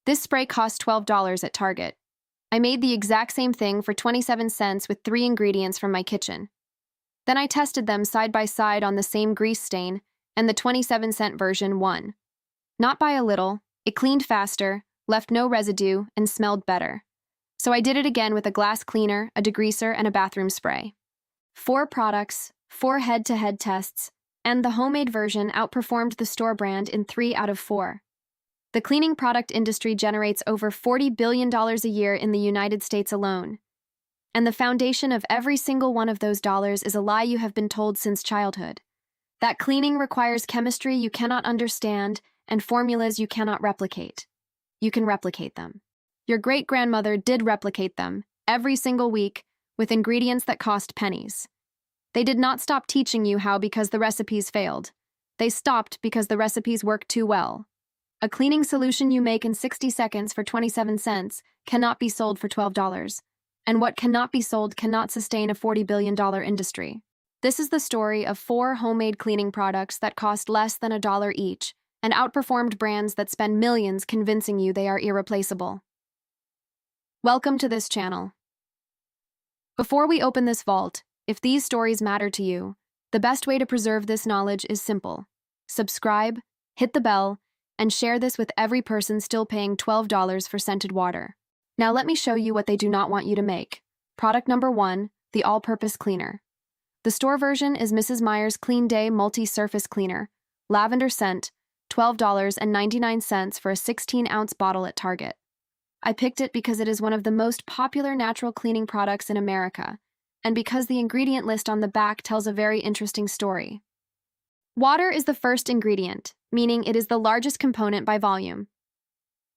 This spray cost $12 at Target. I made the exact same thing for 27 cents with 3 ingredients from my kitchen. Then I tested them side by side on the same grease stain, and the 27-cent version won. Not by a little, it cleaned faster, left no residue, and smelled better. So I did it again with a glass cleaner, a degreaser, and a bathroom spray. 4 products, 4 head-to-head tests, and the homemade version outperformed the store brand in 3 out of 4. The cleaning product industry generates over $40 billion a year in the United States alone. And the foundation of every single one of those dollars is a lie you have been told since childhood. That cleaning requires chemistry you cannot understand and formulas you cannot replicate. You can replicate them. Your great-grandmother did replicate them, every single week, with ingredients that cost pennies. They did not stop teaching you how because the recipes failed. They stopped because the recipes worked too well. A cleaning solution you make in 60 seconds for 27 cents cannot be sold for $12. And what cannot be sold cannot sustain a $40 billion industry. This is the story of 4 homemade cleaning products that cost less than $1 each and outperformed brands that spend millions convincing you they are irreplaceable. Welcome to this channel. Before we open this vault, if these stories matter to you, the best way to preserve this knowledge is simple. Subscribe, hit the bell, and share this with every person still paying $12 for scented water. Now let me show you what they do not want you to make. Product number 1, the all-purpose cleaner. The store version is Mrs. Meyer's Clean Day Multi-Surface Cleaner, lavender scent, $12.99 for a 16-ounce bottle at Target. I picked it because it is one of the most popular natural cleaning products in America, and because the ingredient list on the back tells a very interesting story. Water is the first ingredient, meaning it is the largest component by volume.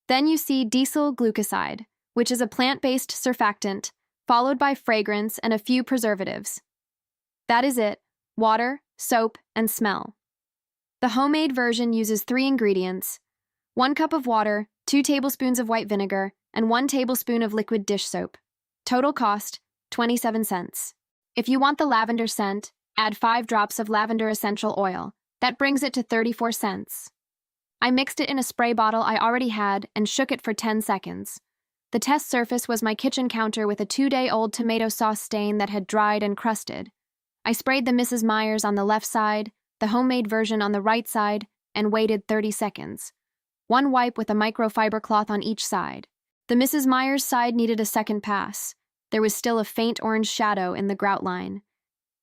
Then you see diesel glucoside, which is a plant-based surfactant, followed by fragrance and a few preservatives. That is it: water, soap, and smell. The homemade version uses 3 ingredients: 1 cup of water, 2 tablespoons of white vinegar, and 1 tablespoon of liquid dish soap. Total cost, 27 cents. If you want the lavender scent, add 5 drops of lavender essential oil. That brings it to 34 cents. I mixed it in a spray bottle I already had and shook it for 10 seconds. The test surface was my kitchen counter with a 2-day-old tomato sauce stain that had dried and crusted. I sprayed the Mrs. Meyer's on the left side, the homemade version on the right side, and waited 30 seconds. 1 wipe with a microfiber cloth on each side. The Mrs. Meyer's side needed a second pass. There was still a faint orange shadow in the grout line.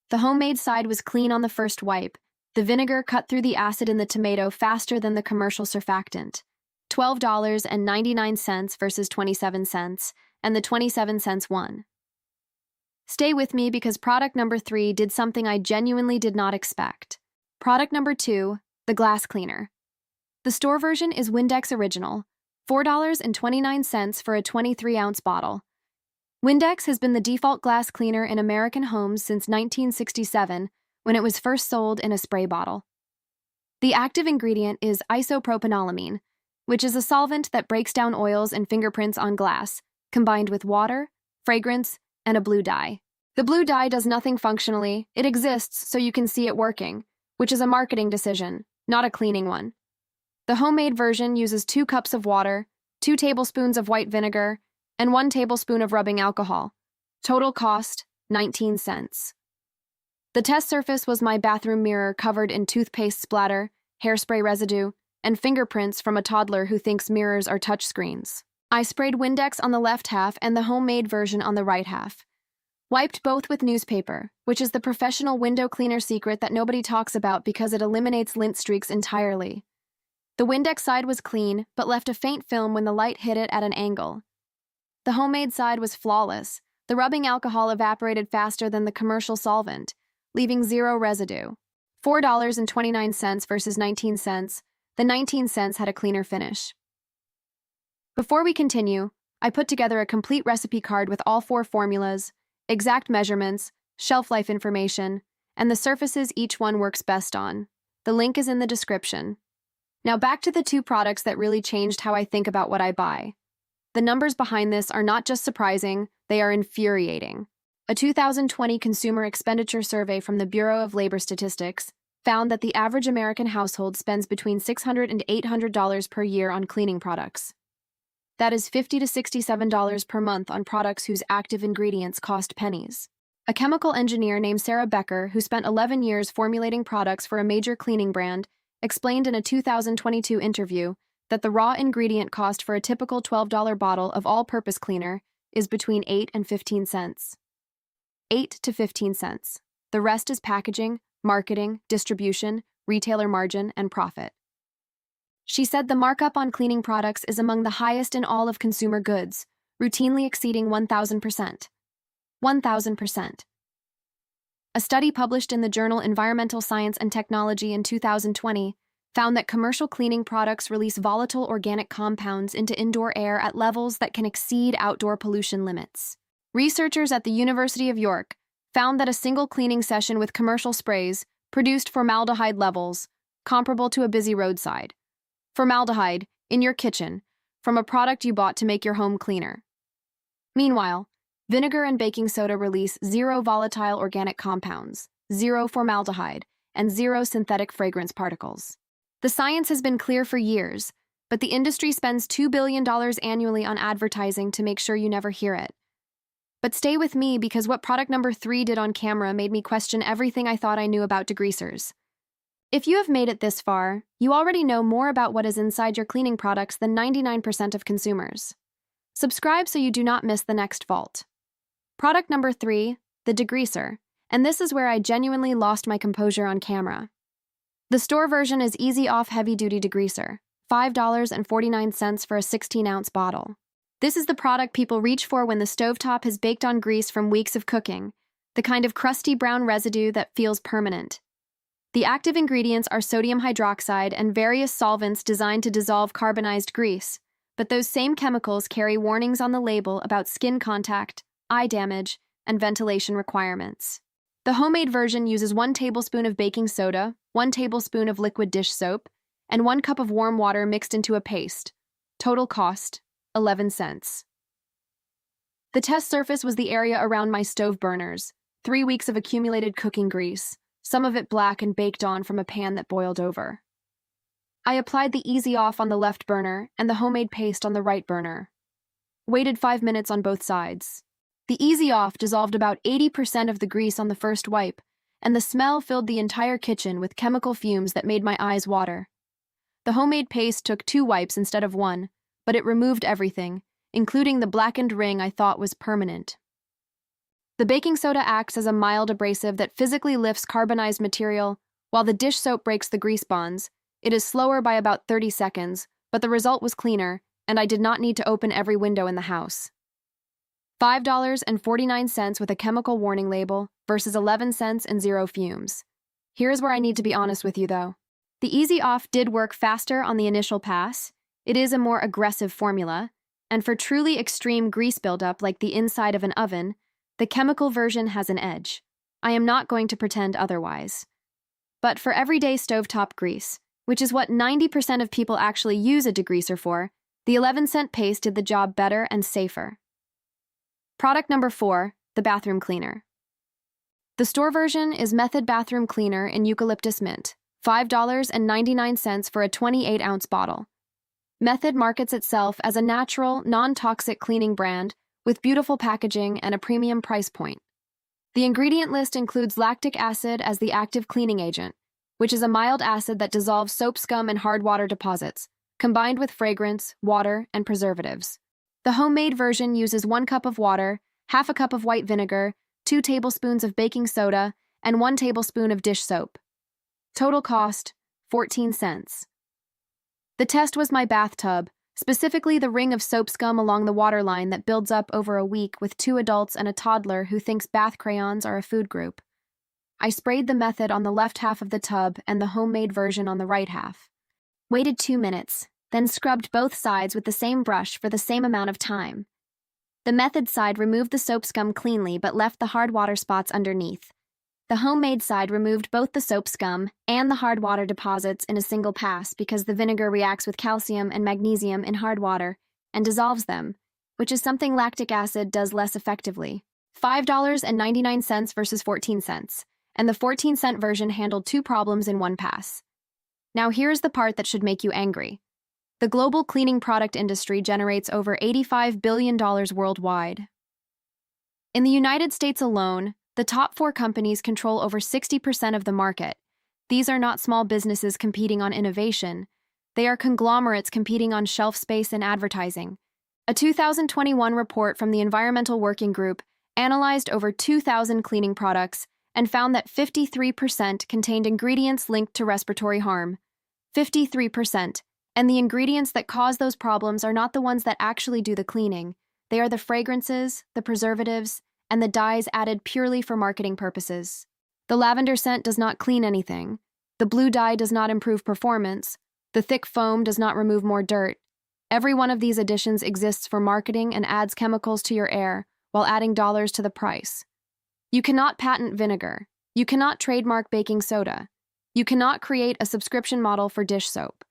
The homemade side was clean on the first wipe. The vinegar cut through the acid in the tomato faster than the commercial surfactant. $12.99 versus 27 cents, and the 27 cents won. Stay with me because product number 3 did something I genuinely did not expect. Product number 2, the glass cleaner. The store version is Windex Original, $4.29 for a 23-ounce bottle. Windex has been the default glass cleaner in American homes since 1967, when it was first sold in a spray bottle. The active ingredient is isopropanolamine, which is a solvent that breaks down oils and fingerprints on glass, combined with water, fragrance, and a blue dye. The blue dye does nothing functionally. It exists so you can see it working, which is a marketing decision, not a cleaning one. The homemade version uses 2 cups of water, 2 tablespoons of white vinegar, and 1 tablespoon of rubbing alcohol. Total cost, 19 cents. The test surface was my bathroom mirror covered in toothpaste splatter, hairspray residue, and fingerprints from a toddler who thinks mirrors are touchscreens. I sprayed Windex on the left half and the homemade version on the right half. Wiped both with newspaper, which is the professional window cleaner secret that nobody talks about because it eliminates lint streaks entirely. The Windex side was clean, but left a faint film when the light hit it at an angle. The homemade side was flawless. The rubbing alcohol evaporated faster than the commercial solvent, leaving 0 residue. $4.29 versus 19 cents. The 19 cents had a cleaner finish. Before we continue, I put together a complete recipe card with all 4 formulas, exact measurements, shelf life information, and the surfaces each one works best on. The link is in the description. Now back to the 2 products that really changed how I think about what I buy. The numbers behind this are not just surprising, they are infuriating. A 2020 consumer expenditure survey from the Bureau of Labor Statistics found that the average American household spends between $600 and $800 per year on cleaning products. That is $50 to $67 per month on products whose active ingredients cost pennies. A chemical engineer named Sarah Becker, who spent 11 years formulating products for a major cleaning brand, explained in a 2022 interview that the raw ingredient cost for a typical $12 bottle of all-purpose cleaner is between 8 and 15 cents. 8 to 15 cents. The rest is packaging, marketing, distribution, retailer margin, and profit. She said the markup on cleaning products is among the highest in all of consumer goods, routinely exceeding 1,000%. 1,000%. A study published in the journal Environmental Science and Technology in 2020 found that commercial cleaning products release volatile organic compounds into indoor air at levels that can exceed outdoor pollution limits. Researchers at the University of York found that a single cleaning session with commercial sprays produced formaldehyde levels comparable to a busy roadside. Formaldehyde, in your kitchen, from a product you bought to make your home cleaner. Meanwhile, vinegar and baking soda release 0 volatile organic compounds, 0 formaldehyde, and 0 synthetic fragrance particles. The science has been clear for years, but the industry spends $2 billion annually on advertising to make sure you never hear it. But stay with me because what product number 3 did on camera made me question everything I thought I knew about degreasers. If you have made it this far, you already know more about what is inside your cleaning products than 99% of consumers. Subscribe so you do not miss the next vault. Product number 3, the degreaser, and this is where I genuinely lost my composure on camera. The store version is Easy Off Heavy-Duty Degreaser, $5.49 for a 16-ounce bottle. This is the product people reach for when the stovetop has baked on grease from weeks of cooking, the kind of crusty brown residue that feels permanent. The active ingredients are sodium hydroxide and various solvents designed to dissolve carbonized grease, but those same chemicals carry warnings on the label about skin contact, eye damage, and ventilation requirements. The homemade version uses 1 tablespoon of baking soda, 1 tablespoon of liquid dish soap, and 1 cup of warm water mixed into a paste. Total cost, 11 cents. The test surface was the area around my stove burners, 3 weeks of accumulated cooking grease, some of it black and baked on from a pan that boiled over. I applied the Easy Off on the left burner and the homemade paste on the right burner. Waited 5 minutes on both sides. The Easy Off dissolved about 80% of the grease on the first wipe, and the smell filled the entire kitchen with chemical fumes that made my eyes water. The homemade paste took 2 wipes instead of 1, but it removed everything, including the blackened ring I thought was permanent. The baking soda acts as a mild abrasive that physically lifts carbonized material, while the dish soap breaks the grease bonds. It is slower by about 30 seconds, but the result was cleaner, and I did not need to open every window in the house. $5.49 with a chemical warning label versus 11 cents and 0 fumes. Here's where I need to be honest with you, though. The Easy Off did work faster on the initial pass. It is a more aggressive formula, and for truly extreme grease buildup like the inside of an oven, the chemical version has an edge. I am not going to pretend otherwise. But for everyday stovetop grease, which is what 90% of people actually use a degreaser for, the 11-cent paste did the job better and safer. Product number 4, the bathroom cleaner. The store version is Method Bathroom Cleaner in Eucalyptus Mint, $5.99 for a 28-ounce bottle. Method markets itself as a natural, non-toxic cleaning brand with beautiful packaging and a premium price point. The ingredient list includes lactic acid as the active cleaning agent, which is a mild acid that dissolves soap scum and hard water deposits, combined with fragrance, water, and preservatives. The homemade version uses 1 cup of water, half a cup of white vinegar, 2 tablespoons of baking soda, and 1 tablespoon of dish soap. Total cost, 14 cents. The test was my bathtub, specifically the ring of soap scum along the waterline that builds up over a week with 2 adults and a toddler who thinks bath crayons are a food group. I sprayed the Method on the left half of the tub and the homemade version on the right half. Waited 2 minutes, then scrubbed both sides with the same brush for the same amount of time. The Method side removed the soap scum cleanly but left the hard water spots underneath. The homemade side removed both the soap scum and the hard water deposits in a single pass because the vinegar reacts with calcium and magnesium in hard water and dissolves them, which is something lactic acid does less effectively. $5.99 versus 14 cents, and the 14-cent version handled 2 problems in 1 pass. Now here's the part that should make you angry. The global cleaning product industry generates over $85 billion worldwide. In the United States alone, the top 4 companies control over 60% of the market. These are not small businesses competing on innovation. They are conglomerates competing on shelf space and advertising. A 2021 report from the Environmental Working Group analyzed over 2,000 cleaning products and found that 53% contained ingredients linked to respiratory harm. 53%. And the ingredients that cause those problems are not the ones that actually do the cleaning. They are the fragrances, the preservatives, and the dyes added purely for marketing purposes. The lavender scent does not clean anything. The blue dye does not improve performance. The thick foam does not remove more dirt. Every one of these additions exists for marketing and adds chemicals to your air while adding dollars to the price. You cannot patent vinegar. You cannot trademark baking soda. You cannot create a subscription model for dish soap.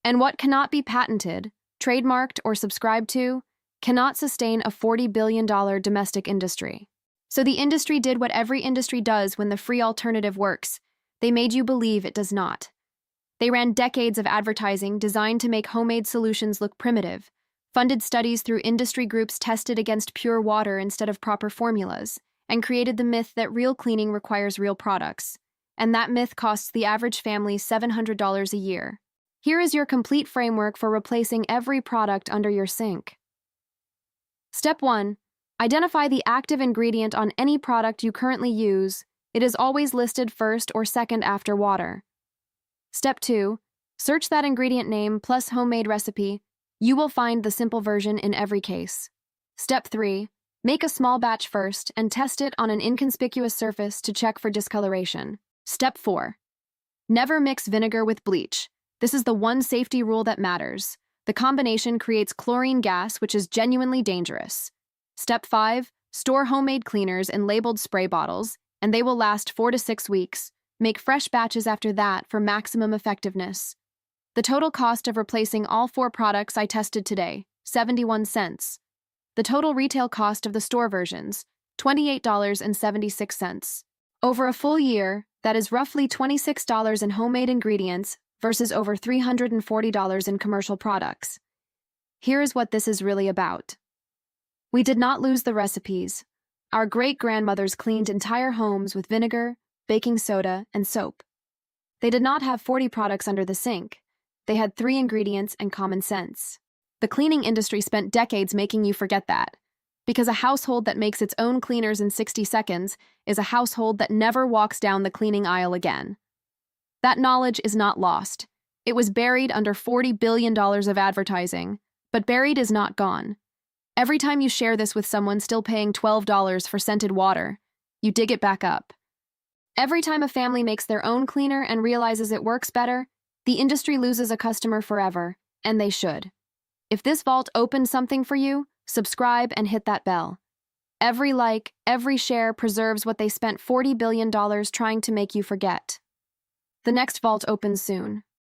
And what cannot be patented, trademarked, or subscribed to cannot sustain a $40 billion domestic industry. So the industry did what every industry does when the free alternative works. They made you believe it does not. They ran decades of advertising designed to make homemade solutions look primitive, funded studies through industry groups tested against pure water instead of proper formulas, and created the myth that real cleaning requires real products. And that myth costs the average family $700 a year. Here is your complete framework for replacing every product under your sink. Step 1. Identify the active ingredient on any product you currently use. It is always listed first or second after water. Step 2. Search that ingredient name plus homemade recipe. You will find the simple version in every case. Step 3. Make a small batch first and test it on an inconspicuous surface to check for discoloration. Step 4. Never mix vinegar with bleach. This is the one safety rule that matters. The combination creates chlorine gas, which is genuinely dangerous. Step 5. Store homemade cleaners in labeled spray bottles, and they will last 4 to 6 weeks. Make fresh batches after that for maximum effectiveness. The total cost of replacing all 4 products I tested today, 71 cents. The total retail cost of the store versions, $28.76. Over a full year, that is roughly $26 in homemade ingredients versus over $340 in commercial products. Here is what this is really about. We did not lose the recipes. Our great-grandmothers cleaned entire homes with vinegar, baking soda, and soap. They did not have 40 products under the sink. They had 3 ingredients and common sense. The cleaning industry spent decades making you forget that, because a household that makes its own cleaners in 60 seconds is a household that never walks down the cleaning aisle again. That knowledge is not lost. It was buried under $40 billion of advertising, but buried is not gone. Every time you share this with someone still paying $12 for scented water, you dig it back up. Every time a family makes their own cleaner and realizes it works better, the industry loses a customer forever, and they should. If this vault opened something for you, subscribe and hit that bell. Every like, every share preserves what they spent $40 billion trying to make you forget. The next vault opens soon.